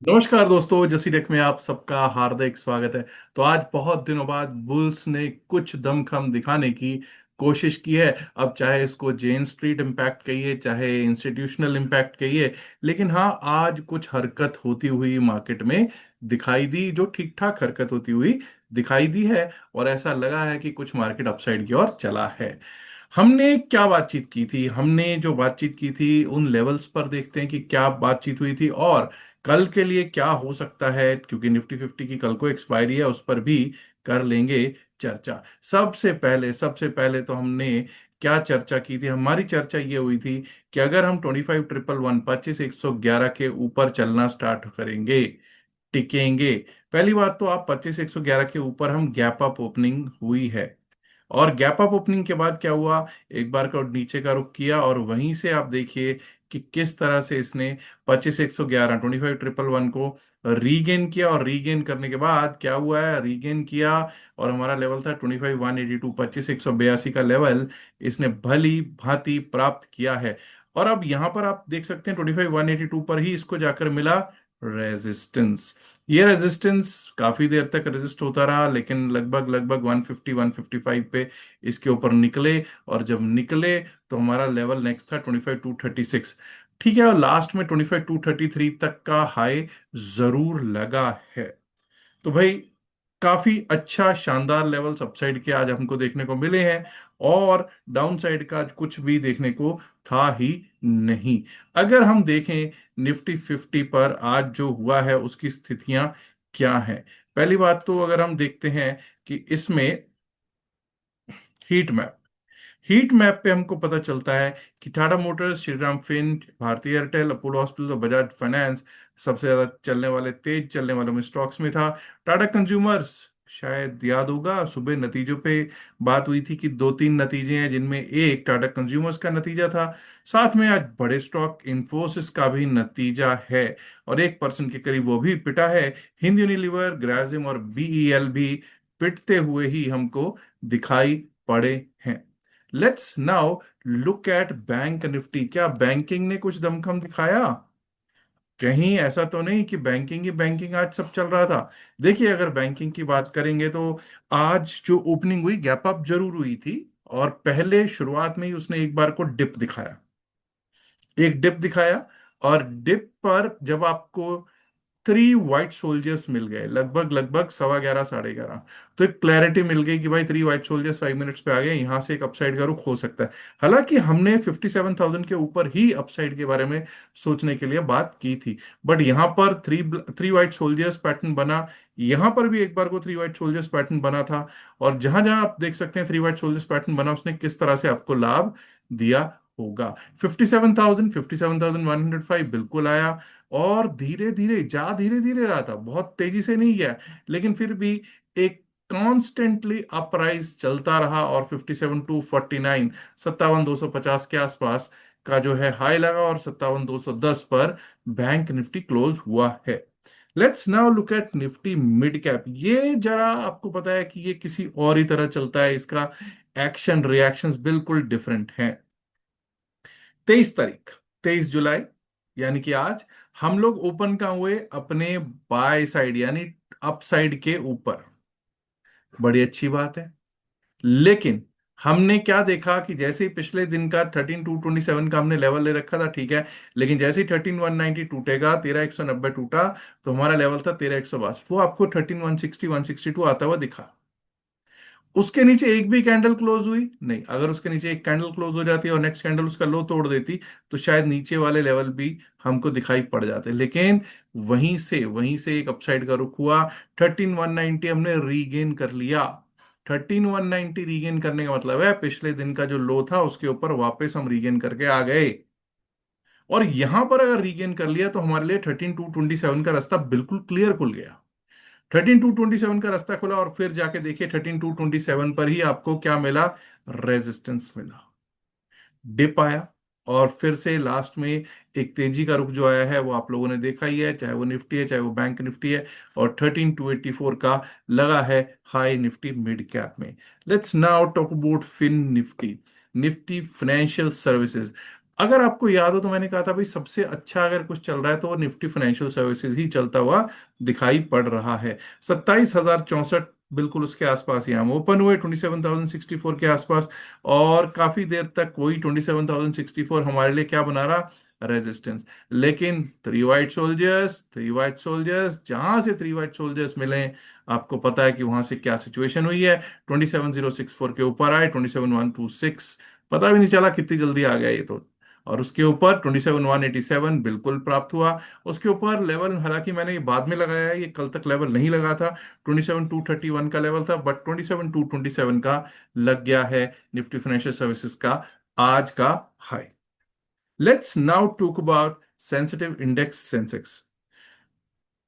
नमस्कार दोस्तों, जसी टेक में आप सबका हार्दिक स्वागत है। तो आज बहुत दिनों बाद बुल्स ने कुछ दमखम दिखाने की कोशिश की है। अब चाहे इसको जेन स्ट्रीट इम्पैक्ट कहिए, चाहे इंस्टीट्यूशनल इम्पैक्ट कहिए, लेकिन हाँ, आज कुछ हरकत होती हुई मार्केट में दिखाई दी, जो ठीक ठाक हरकत होती हुई दिखाई दी है। और ऐसा लगा है कि कुछ मार्केट अपसाइड की ओर चला है। हमने क्या बातचीत की थी? हमने जो बातचीत की थी उन लेवल्स पर देखते हैं कि क्या बातचीत हुई थी और कल के लिए क्या हो सकता है, क्योंकि निफ्टी 50 की कल को एक्सपायरी है, उस पर भी कर लेंगे चर्चा। सबसे पहले तो हमने क्या चर्चा की थी? हमारी चर्चा ये हुई थी कि अगर हम 25,111 25,111 के ऊपर चलना स्टार्ट करेंगे, टिकेंगे। पहली बात तो आप 25,111 के ऊपर हम गैप अप ओपनिंग हुई है, और गैप अप ओपनिंग के बाद क्या हुआ? एक बार का नीचे का रुख किया, और वहीं से आप देखिए कि किस तरह से इसने 25,111 25,111 को रीगेन किया, और रीगेन करने के बाद क्या हुआ है? रीगेन किया, और हमारा लेवल था 25,182 25,182 का लेवल इसने भली भांति प्राप्त किया है। और अब यहां पर आप देख सकते हैं 25,182 पर ही इसको जाकर मिला रेजिस्टेंस। ये रेजिस्टेंस काफी देर तक रेजिस्ट होता रहा, लेकिन लगभग लगभग 150 155 पे इसके ऊपर निकले। और जब निकले तो हमारा लेवल नेक्स्ट था 25,236। ठीक है, और लास्ट में 25,233 तक का हाई जरूर लगा है। तो भाई, काफी अच्छा शानदार लेवल्स अपसाइड के आज हमको देखने को मिले हैं, और डाउन साइड का आज कुछ भी देखने को था ही नहीं। अगर हम देखें निफ्टी 50 पर आज जो हुआ है उसकी स्थितियां क्या हैं। पहली बात तो अगर हम देखते हैं कि इसमें हीट मैप हीट मैप पे हमको पता चलता है कि टाटा मोटर्स, श्रीराम फिन, भारतीय एयरटेल, अपोलो हॉस्पिटल और बजाज फाइनेंस सबसे ज्यादा चलने वाले, तेज चलने वालों में स्टॉक्स में था। टाटा कंज्यूमर्स, शायद याद होगा सुबह नतीजों पे बात हुई थी कि दो तीन नतीजे हैं, जिनमें एक टाटा कंज्यूमर्स का नतीजा था। साथ में आज बड़े स्टॉक इंफोसिस का भी नतीजा है, और 1% के करीब वो भी पिटा है। हिंद यूनिलीवर, ग्रासिम और बीईएल भी पिटते हुए ही हमको दिखाई पड़े हैं। Let's now look at bank Nifty. क्या बैंकिंग ने कुछ दमखम दिखाया? कहीं ऐसा तो नहीं कि बैंकिंग ही बैंकिंग आज सब चल रहा था। देखिए, अगर बैंकिंग की बात करेंगे तो आज जो ओपनिंग हुई, गैप अप जरूर हुई थी, और पहले शुरुआत में ही उसने एक बार को डिप दिखाया, एक डिप दिखाया। और डिप पर जब आपको 3 व्हाइट सोल्जर्स मिल गए, लगभग लगभग 11:15 11:30, तो एक क्लैरिटी मिल गई कि भाई 3 व्हाइट सोल्जर्स 5 मिनट्स पे आ गए, यहां से एक अपसाइड का रुख हो सकता है। हालांकि हमने 57,000 के ऊपर ही अपसाइड के बारे में सोचने के लिए बात की थी, बट यहाँ पर three three white soldiers pattern बना। यहाँ पर भी एक बार को 3 व्हाइट सोल्जर्स पैटर्न बना था, और जहां जहां आप देख सकते हैं 3 व्हाइट सोल्जर्स पैटर्न बना, उसने किस तरह से आपको लाभ दिया होगा। 57,000 57,105 बिल्कुल आया, और धीरे धीरे धीरे धीरे रहा था, बहुत तेजी से नहीं गया, लेकिन फिर भी एक कॉन्स्टेंटली अपराइज चलता रहा, और 57,249 57,250 के आसपास का जो है हाई लगा, और 57,210 पर बैंक निफ्टी क्लोज हुआ है। Let's now look at Nifty mid cap. ये जरा आपको पता है कि ये किसी और ही तरह चलता है, इसका एक्शन रिएक्शंस बिल्कुल डिफरेंट हैं। 23 तारीख, 23 जुलाई, यानी कि आज हम लोग ओपन का हुए अपने बाय साइड यानी अप साइड के ऊपर। बड़ी अच्छी बात है, लेकिन हमने क्या देखा कि जैसे ही पिछले दिन का 13,227 का हमने लेवल ले रखा था, ठीक है, लेकिन जैसे ही 13,190 टूटेगा, 13,190 टूटा, तो हमारा लेवल था 13,162, वो आपको 13,160 162 आता हुआ दिखा। उसके नीचे एक भी कैंडल क्लोज हुई नहीं। अगर उसके नीचे एक कैंडल क्लोज हो जाती और नेक्स्ट कैंडल उसका लो तोड़ देती, तो शायद नीचे वाले लेवल भी हमको दिखाई पड़ जाते, लेकिन वहीं से एक अपसाइड का रुख हुआ। 13,190 हमने रीगेन कर लिया। 13,190 रीगेन करने का मतलब है पिछले दिन का जो लो था उसके ऊपर वापस हम रीगेन करके आ गए। और यहां पर अगर रीगेन कर लिया तो हमारे लिए 13,227 का रास्ता बिल्कुल क्लियर खुल गया। 13,227 का रास्ता खुला, और फिर जाके देखिए 13,227 पर ही आपको क्या मिला? रेजिस्टेंस मिला, डिप आया, और फिर से लास्ट में एक तेजी का रुख जो आया है वो आप लोगों ने देखा ही है, चाहे वो निफ्टी है चाहे वो बैंक निफ्टी है। और 13,284 का लगा है हाई निफ्टी मिड कैप में। Let's now talk about fin Nifty, Nifty financial services. अगर आपको याद हो तो मैंने कहा था भाई सबसे अच्छा अगर कुछ चल रहा है तो वो निफ्टी फाइनेंशियल सर्विसेज ही चलता हुआ दिखाई पड़ रहा है। 27,064 बिल्कुल उसके आसपास ही हम ओपन हुए, 27,064 के आसपास। और काफी देर तक वही 27,064 हमारे लिए क्या बना रहा, रेजिस्टेंस। लेकिन थ्री वाइट सोल्जर्स जहां से थ्री वाइट सोल्जर्स मिले, आपको पता है कि वहां से क्या सिचुएशन हुई है। 27,064 के ऊपर आए, 27,126, पता भी नहीं चला कितनी जल्दी आ गया ये तो। और उसके ऊपर 27,187 बिल्कुल प्राप्त हुआ। उसके ऊपर लेवल, हालांकि मैंने ये बाद में लगाया है, ये कल तक लेवल नहीं लगा था। 27,231 का लेवल था, बट 27,227 का लग गया है निफ्टी फाइनेंशियल सर्विसेज का आज का high. Let's now talk about sensitive index Sensex.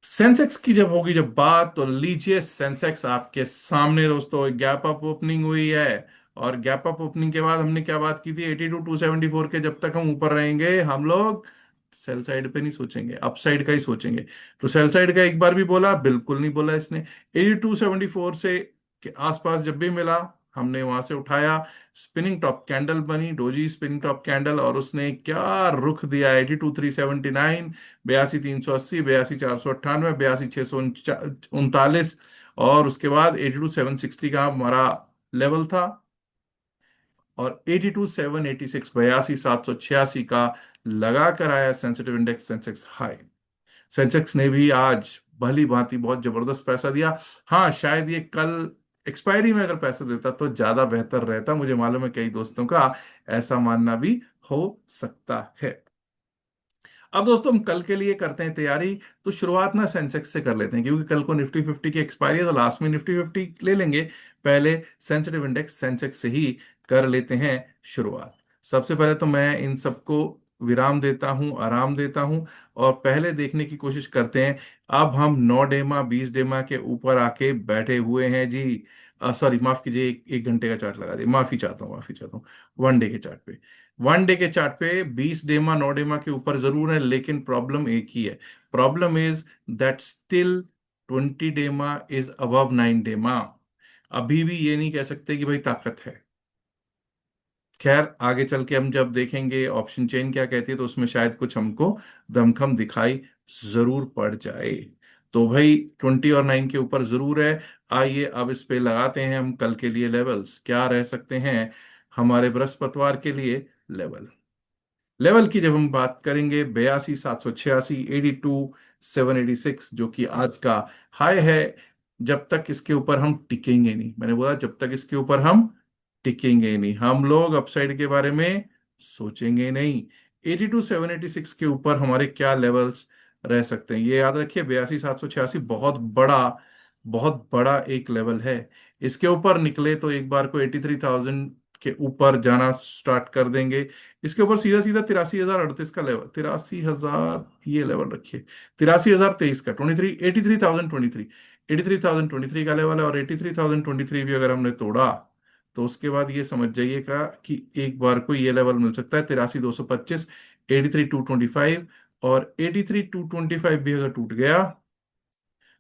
Sensex की जब होगी जब बात, तो लीजिए सेंसेक्स आपके सामने दोस्तों, गैप अप ओपनिंग हुई है। और गैप अप ओपनिंग के बाद हमने क्या बात की थी, 82,274 के जब तक हम ऊपर रहेंगे हम लोग सेल साइड पे नहीं सोचेंगे, अपसाइड का ही सोचेंगे। तो सेल साइड का एक बार भी बोला, बिल्कुल नहीं बोला इसने। 82,74 से के आसपास जब भी मिला, हमने वहां से उठाया। स्पिनिंग टॉप कैंडल बनी, डोजी स्पिनिंग टॉप कैंडल, और उसने क्या रुख दिया, 82,379, 82,380, 82,498, 82,639। और उसके बाद 82,760 का हमारा लेवल था। और 82,786, 82,786 का लगा कर आया sensitive index Sensex high. Sensex ने भी आज भली भांति बहुत जबरदस्त पैसा दिया। हाँ, शायद ये कल एक्सपायरी में अगर पैसा देता तो ज्यादा बेहतर रहता, मुझे मालूम है कई दोस्तों का ऐसा मानना भी हो सकता है। अब दोस्तों हम कल के लिए करते हैं तैयारी। तो शुरुआत ना सेंसेक्स से कर लेते हैं, क्योंकि कल को निफ्टी फिफ्टी की एक्सपायरी है, तो लास्ट में निफ्टी फिफ्टी ले लेंगे। पहले सेंसिटिव इंडेक्स सेंसेक्स से ही कर लेते हैं शुरुआत। सबसे पहले तो मैं इन सबको विराम देता हूं, आराम देता हूं, और पहले देखने की कोशिश करते हैं। अब हम 9 डेमा 20 डेमा के ऊपर आके बैठे हुए हैं जी। सॉरी, माफ कीजिए, एक घंटे का चार्ट लगा दिए, माफी चाहता हूँ, माफी चाहता हूँ। वन डे के चार्ट पे, वन डे के चार्ट पे 20 डेमा 9 डेमा के ऊपर जरूर है, लेकिन प्रॉब्लम एक ही है। प्रॉब्लम इज दैट स्टिल 20 डेमा इज अबव 9 डेमा। अभी भी ये नहीं कह सकते कि भाई ताकत है। खैर, आगे चल के हम जब देखेंगे ऑप्शन चेन क्या कहती है, तो उसमें शायद कुछ हमको दमखम दिखाई जरूर पड़ जाए। तो भाई 20 और 9 के ऊपर जरूर है। आइए अब इस पे लगाते हैं हम कल के लिए लेवल्स, क्या रह सकते हैं हमारे बृहस्पतिवार के लिए लेवल। लेवल की जब हम बात करेंगे, 82,786, 82,786, जो कि आज का हाई है। जब तक इसके ऊपर हम टिकेंगे नहीं, मैंने बोला जब तक इसके ऊपर हम टिकेंगे नहीं, हम लोग अपसाइड के बारे में सोचेंगे नहीं। 82,786 के ऊपर हमारे क्या लेवल्स रह सकते हैं, ये याद रखिए। 82,786 बहुत बड़ा एक लेवल है। इसके ऊपर निकले तो एक बार को 83,000 के ऊपर जाना स्टार्ट कर देंगे। इसके ऊपर सीधा सीधा 83,038 का लेवल, 83,000, ये लेवल रखिए। 83,023 का 83,023 का लेवल है। और 83,023 भी अगर हमने तोड़ा, तो उसके बाद ये समझ जाइएगा कि एक बार को ये लेवल मिल सकता है 83,225, 83,225। और 83,225 भी अगर टूट गया,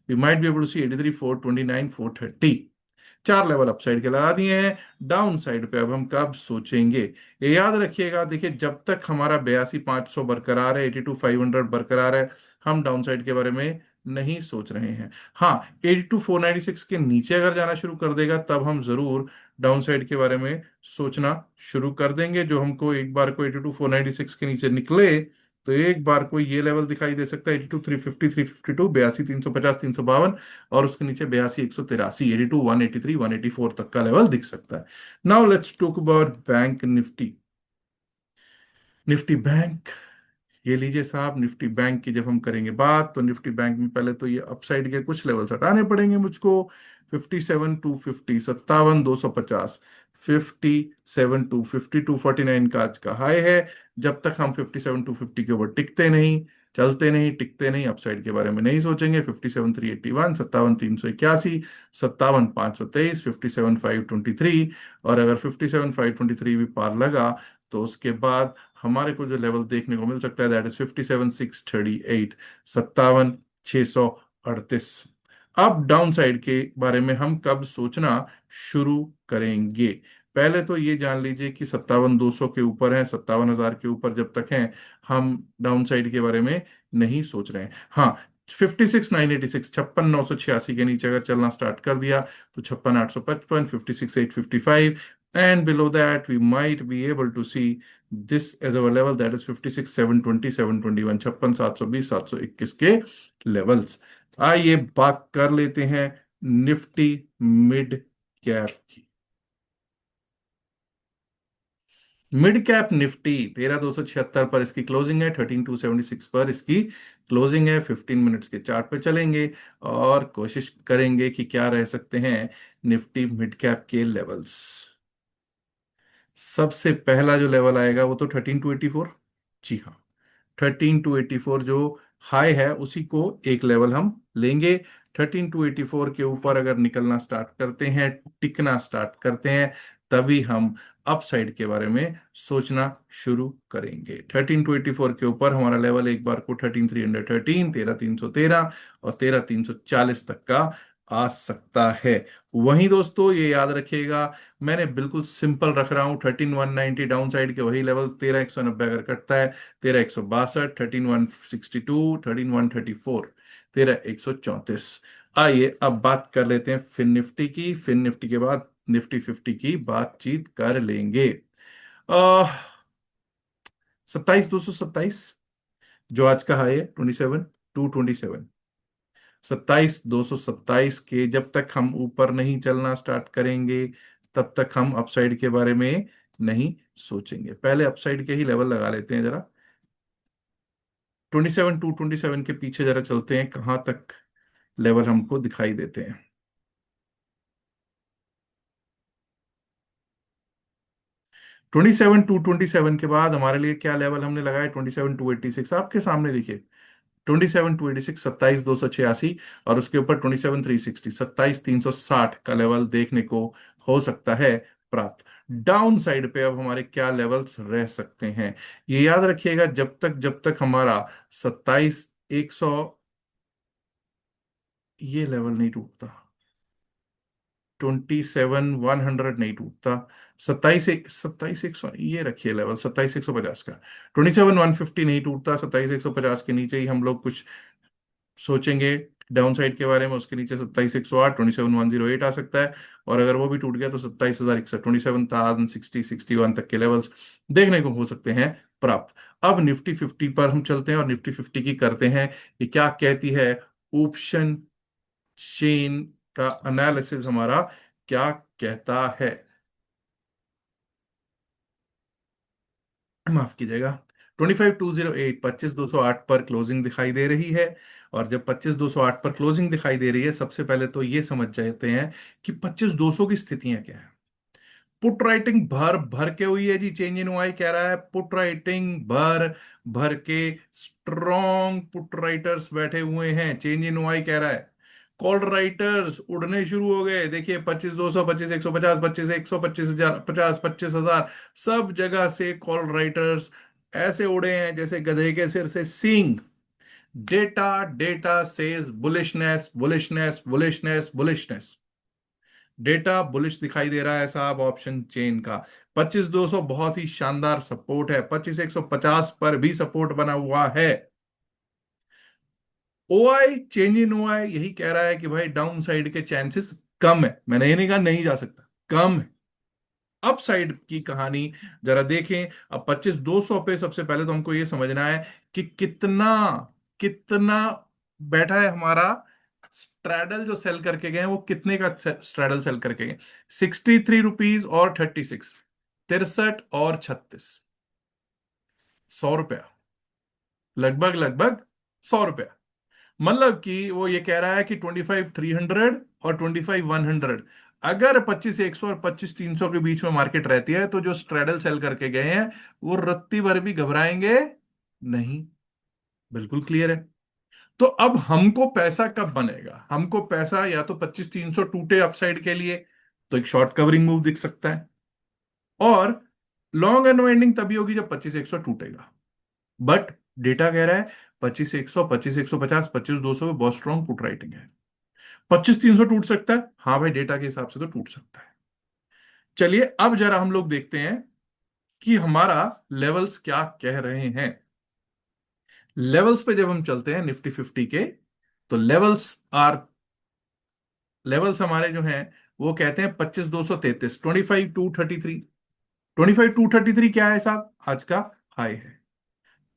we might be able to see 83,429, 430। चार लेवल अपसाइड के लगा दिए हैं। डाउन साइड पे अब हम कब सोचेंगे, ये याद रखिएगा। देखिए, जब तक हमारा 82,500 बरकरार है, 82,500 बरकरार है, हम डाउन साइड के बारे में नहीं सोच रहे हैं। हाँ, 82,496 के नीचे अगर जाना शुरू कर देगा, तब हम जरूर डाउन साइड के बारे में सोचना शुरू कर देंगे। जो हमको एक बार को 82,496 के नीचे निकले, तो एक बार को ये लेवल दिखाई दे सकता है 82,350, 352, 82,350, 352। और उसके नीचे 82,183, 82, 183, 184 तक का लेवल दिख सकता है। Now let's talk about bank Nifty. Nifty bank, ये लीजिए साहब, निफ्टी बैंक की जब हम करेंगे बात, तो निफ्टी बैंक में पहले तो ये अपसाइड के कुछ लेवल्स हटाने पड़ेंगे मुझको। 57,250, 57,250, 57,250, 249 का आज का हाई है। जब तक हम 57,250 के ऊपर टिकते नहीं, चलते नहीं, टिकते नहीं, अपसाइड के बारे में नहीं सोचेंगे। 57,381, 57,381, 57,523, 57,523। और अगर 57,523 भी पार लगा, तो उसके बाद हमारे को जो लेवल देखने को मिल सकता है, दैट इज 57,638, 57,638। अब डाउन साइड के बारे में हम कब सोचना शुरू करेंगे, पहले तो ये जान लीजिए कि 57,200 के ऊपर है, 57,000 के ऊपर जब तक है, हम डाउन साइड के बारे में नहीं सोच रहे हैं। हाँ, 56,986, 56,986 के नीचे अगर चलना स्टार्ट कर दिया तो 56,855, 56,855, and below that we might be able to see this as our level, that is 56,720, 721, 56,720, 721 के लेवल्स। आइए बात कर लेते हैं निफ्टी मिड कैप की। मिड कैप निफ्टी 13,276 पर इसकी क्लोजिंग है, 13,276 पर इसकी क्लोजिंग है। 15 मिनट्स के चार्ट पे चलेंगे और कोशिश करेंगे कि क्या रह सकते हैं निफ्टी मिड कैप के लेवल्स। सबसे पहला जो लेवल आएगा वो तो 13,284। जी हाँ, 13,284 जो हाई है उसी को एक लेवल हम लेंगे। 13,284 के ऊपर अगर निकलना स्टार्ट करते हैं, टिकना स्टार्ट करते हैं, तभी हम अपसाइड के बारे में सोचना शुरू करेंगे। 13,284 के ऊपर हमारा लेवल एक बार को 13,313, 13,313 और 13,340 तक का आ सकता है। वहीं दोस्तों ये याद रखिएगा, मैंने बिल्कुल सिंपल रख रहा हूं, 13,190 डाउन साइड के वही लेवल, 13,190 अगर कटता है, 13,162, 13,162, 13,134, 13,134। आइए अब बात कर लेते हैं फिन निफ्टी की। फिन निफ्टी के बाद निफ्टी 50 की बातचीत कर लेंगे। आ 27,227 जो आज का हाई है, 27,227, 27,227 के जब तक हम ऊपर नहीं चलना स्टार्ट करेंगे तब तक हम अपसाइड के बारे में नहीं सोचेंगे। पहले अपसाइड के ही लेवल लगा लेते हैं जरा। 27,227 के पीछे जरा चलते हैं, कहाँ तक लेवल हमको दिखाई देते हैं। 27,227 के बाद हमारे लिए क्या लेवल हमने लगाया, 27,286 आपके सामने देखिए। 27,286, 27,286, और उसके ऊपर 27,360, 27,360 का लेवल देखने को हो सकता है प्राप्त। डाउन साइड पे अब हमारे क्या लेवल्स रह सकते हैं, ये याद रखिएगा, जब तक हमारा 27,100 ये लेवल नहीं टूटता, 27,100 नहीं टूटता, 27,100 ये रखिए लेवल, 27,150 का, 27,150 नहीं टूटता, 27,150 के नीचे ही हम लोग कुछ सोचेंगे डाउन साइड के बारे में। उसके नीचे 27,108, 27,108 आ सकता है, और अगर वो भी टूट गया तो 27,061, 27,060, 61 तक के लेवल्स देखने को हो सकते हैं प्राप्त। अब निफ्टी 50 पर हम चलते हैं और निफ्टी 50 की करते हैं कि क्या कहती है ऑप्शन चेन का एनालिसिस हमारा क्या कहता है। माफ कीजिएगा, 25,208, 25,208 पर क्लोजिंग दिखाई दे रही है। और जब 25,208 पर क्लोजिंग दिखाई दे रही है, सबसे पहले तो ये समझ जाते हैं कि 25,200 की स्थितियां क्या है। पुट राइटिंग भर भर के हुई है जी, चेंज इन वाई कह रहा है, पुट राइटिंग भर भर के, स्ट्रॉन्ग पुट राइटर्स बैठे हुए हैं, चेंज इन वाई कह रहा है। कॉल राइटर्स उड़ने शुरू हो गए, देखिए 25,200, 25,150, 25,100, 25,000, 25,000, सब जगह से कॉल राइटर्स ऐसे उड़े हैं जैसे गधे के सिर से सींग। Data data says bullishness bullishness bullishness bullishness, data bullish दिखाई दे रहा है साहब ऑप्शन चेन का। 25,200 बहुत ही शानदार सपोर्ट है, 25,150 पर भी सपोर्ट बना हुआ है। ओआई, चेंज इन ओआई यही कह रहा है कि भाई डाउन साइड के चांसेस कम है, मैंने ये नहीं कहा नहीं जा सकता, कम है। अप साइड की कहानी जरा देखें। अब 25,200 पे सबसे पहले तो हमको ये समझना है कि कितना कितना बैठा है हमारा स्ट्रैडल जो सेल करके गए हैं, वो कितने का स्ट्रैडल सेल करके गए, 63 रुपीज और 36, 63 और 36, 100 रुपया, लगभग लगभग 100 रुपया। मतलब कि वो ये कह रहा है कि 25,300 और 25,100, अगर 25,100 और 25,300 के बीच में मार्केट रहती है तो जो स्ट्रेडल सेल करके गए हैं वो रत्ती भर भी घबराएंगे नहीं। बिल्कुल क्लियर है। तो अब हमको पैसा कब बनेगा, हमको पैसा या तो 25,300 टूटे अपसाइड के लिए तो एक शॉर्ट कवरिंग मूव दिख सकता है, और लॉन्ग अनवाइंडिंग तभी होगी जब 25,100 टूटेगा। बट डेटा कह रहा है 25,100, 25,150, 25,200 में बहुत स्ट्रॉन्ग पुट राइटिंग है। 25,300 टूट सकता है, हाँ भाई डेटा के हिसाब से तो टूट सकता है। चलिए अब जरा हम लोग देखते हैं कि हमारा लेवल्स क्या कह रहे हैं। लेवल्स पे जब हम चलते हैं निफ्टी 50 के, तो लेवल्स हमारे जो हैं वो कहते हैं 25,233, 25,233। 25,233 क्या है साहब? आज का हाई है।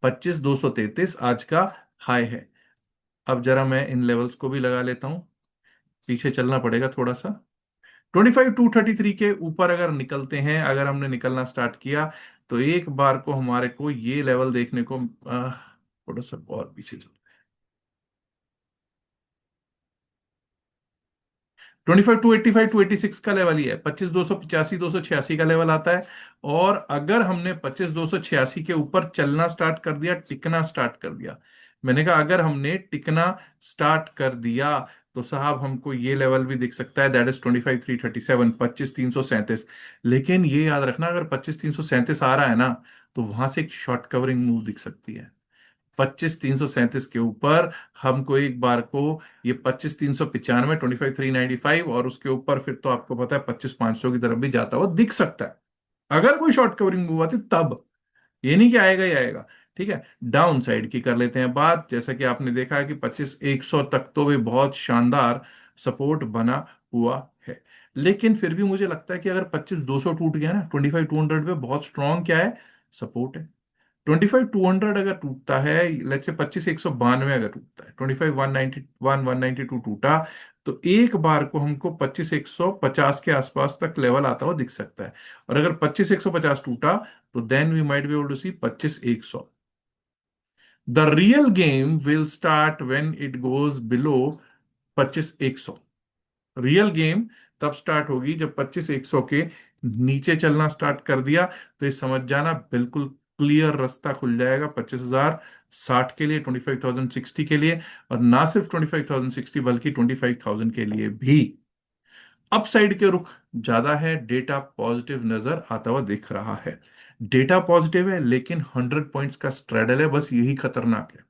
25,233 आज का हाई है। अब जरा मैं इन लेवल्स को भी लगा लेता हूं, पीछे चलना पड़ेगा थोड़ा सा। 25,233 के ऊपर अगर निकलते हैं, अगर हमने निकलना स्टार्ट किया, तो एक बार को हमारे को ये लेवल देखने को थोड़ा सा और पीछे चल। 25,285, 286 का लेवल ही है। 25,285, 286 का लेवल आता है। और अगर हमने 25,286 के ऊपर चलना स्टार्ट कर दिया, टिकना स्टार्ट कर दिया, मैंने कहा अगर हमने टिकना स्टार्ट कर दिया, तो साहब हमको ये लेवल भी दिख सकता है, दैट इज 25,337, 25,337। लेकिन ये याद रखना, अगर 25,337 आ रहा है ना, तो वहां से एक शॉर्ट कवरिंग मूव दिख सकती है। 25,337 के ऊपर हमको एक बार को ये 25,395, 25,395, और उसके ऊपर फिर तो आपको पता है 25,500 की तरफ भी जाता हुआ दिख सकता है, अगर कोई शॉर्ट कवरिंग मूव आती तब। ये नहीं कि आएगा ही आएगा। ठीक है, डाउन साइड की कर लेते हैं बात। जैसा कि आपने देखा है कि 25,100 तक तो वे बहुत शानदार सपोर्ट बना हुआ है। लेकिन फिर भी मुझे लगता है कि अगर 25,200 टूट गया ना, 25,200 पे बहुत स्ट्रांग क्या है, सपोर्ट है। 25,200 अगर टूटता है, लेट्स से 25,192 अगर टूटता है, 25,191, 192 टूटा, तो एक बार को हमको 25,150 के आसपास तक लेवल आता हुआ दिख सकता है। और अगर 25,150 टूटा, तो then we might be able to see 25,100। The real game will start when it goes below 25,100। Real game तब स्टार्ट होगी जब 25,100 के नीचे चलना स्टार्ट कर दिया, तो ये समझ जाना बिल्कुल क्लियर रास्ता खुल जाएगा 25,060 के लिए, 25,060 के लिए। और ना सिर्फ 25,060 बल्कि 25,000 के लिए भी अपसाइड के रुख ज्यादा है। डेटा पॉजिटिव नजर आता हुआ दिख रहा है। डेटा पॉजिटिव है, लेकिन 100 पॉइंट्स का स्ट्रेडल है, बस यही खतरनाक है।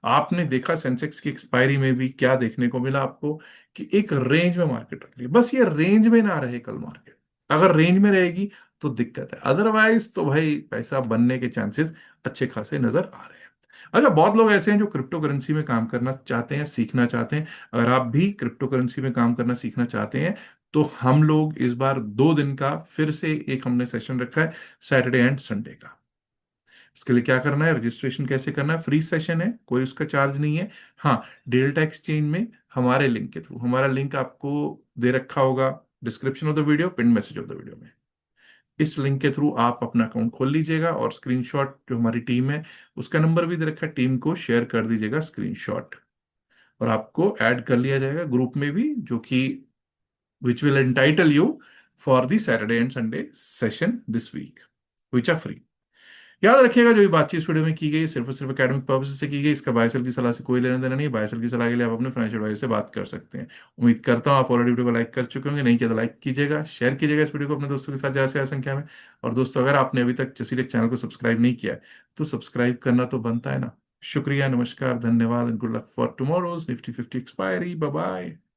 आपने देखा सेंसेक्स की एक्सपायरी में भी क्या देखने को मिला आपको, कि एक रेंज में मार्केट रख रही है, बस ये रेंज में ना रहे कल मार्केट। अगर रेंज में रहेगी तो दिक्कत है, अदरवाइज तो भाई पैसा बनने के चांसेस अच्छे खासे नजर आ रहे हैं। अच्छा, बहुत लोग ऐसे हैं जो क्रिप्टो करेंसी में काम करना चाहते हैं, सीखना चाहते हैं। अगर आप भी क्रिप्टो करेंसी में काम करना सीखना चाहते हैं, तो हम लोग इस बार 2 दिन का फिर से एक हमने सेशन रखा है, सैटरडे एंड संडे का। उसके लिए क्या करना है, रजिस्ट्रेशन कैसे करना है, फ्री सेशन है, कोई उसका चार्ज नहीं है। हाँ, डेल्टा एक्सचेंज में हमारे लिंक के थ्रू, हमारा लिंक आपको दे रखा होगा description of the video, pin message of the video में। इस लिंक के थ्रू आप अपना अकाउंट खोल लीजिएगा, और स्क्रीनशॉट जो हमारी टीम है, उसका नंबर भी दे रखा है, टीम को शेयर कर दीजिएगा स्क्रीनशॉट, और आपको ऐड कर लिया जाएगा ग्रुप में भी, जो कि which will entitle you for the Saturday and Sunday session this week, which are free. याद रखिएगा, जो भी बातचीत इस वीडियो में की गई सिर्फ और सिर्फ एकेडमिक पर्पज से की गई, इसका बायसल की सलाह से कोई लेना देना नहीं है। बायसल की सलाह के लिए आप अपने फाइनेंशियल एडवाइजर से बात कर सकते हैं। उम्मीद करता हूँ आप ऑलरेडी वीडियो को लाइक कर चुके होंगे, नहीं किया तो लाइक कीजिएगा, शेयर कीजिएगा इस वीडियो को अपने दोस्तों के साथ ज्यादा से ज्यादा संख्या में। और दोस्तों, अगर आपने अभी तक जसीरेक चैनल को सब्सक्राइब नहीं किया है, तो सब्सक्राइब करना तो बनता है ना। शुक्रिया, नमस्कार, धन्यवाद, and good luck for tomorrow's Nifty 50 expiry. Bye bye.